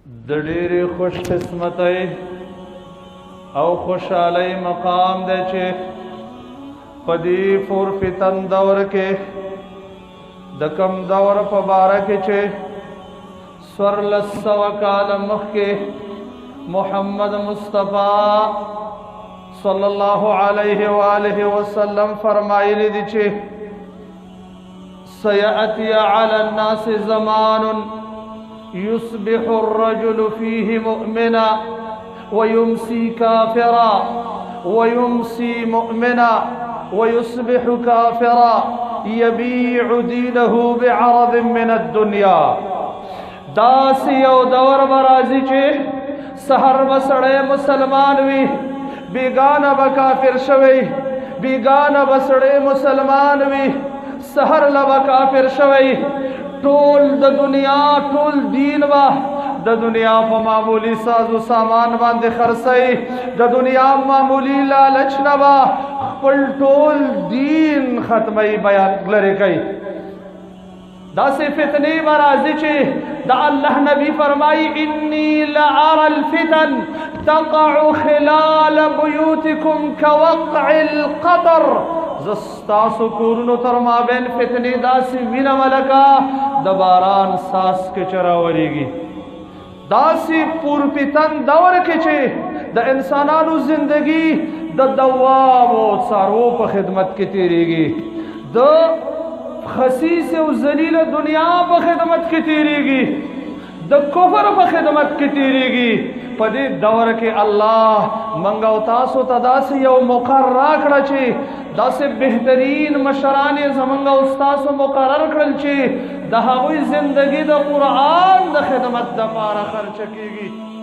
د ډېرې خوش قسمتۍ او خوشحالۍ مقام دی چې په دې پور فتن دور کې د کم دور په باره کې چې 1400 کاله مخکې محمد مصطفی صلی الله علیه و آله وسلم فرمایلی دي چې سيأتي على الناس زمان يصبح الرجل فيه مؤمنا ويمسي كافرا ويمسي مؤمنا ويصبح كافرا يبيع دينه بعرض من الدنيا. داس یو دور برازی چې سحر بسړی مسلمان وي بیگانه به کافر شوی بیگانه بسړی مسلمان وي سحر لبا کافر شوی ټول د دنیا ټول دین با د دنیا په معمولی سازو سامان باندې خرڅي د دنیا معمولی لالچ نه با خپل ټول دین ختمي بیان لري کوي. داسې فتنې برازي چې د الله نبی فرمایي انی لأرى الفتن تقع خلال بيوتكم كوقع القطر. زستاسو کورونو تر مابین فتنې داسې وینه ملکا د باران ساس کې چراوریږي. داسې پور فتن دور کې چې د انسانانو زندگی د دوام او څارو په خدمت کې تیریږي د خسیس او ذلیل دنیا په خدمت کې تیریږي د کفر په خدمت کې تیریږي. په دې دور کې الله منګ او تاسو ته داسې یو مقرر راکړه چې داسې بهترین مشران زمونږ او تاسو مقرر کړل چې د هغوی زندگی د قرآن د خدمت لپاره خرچ کیږي.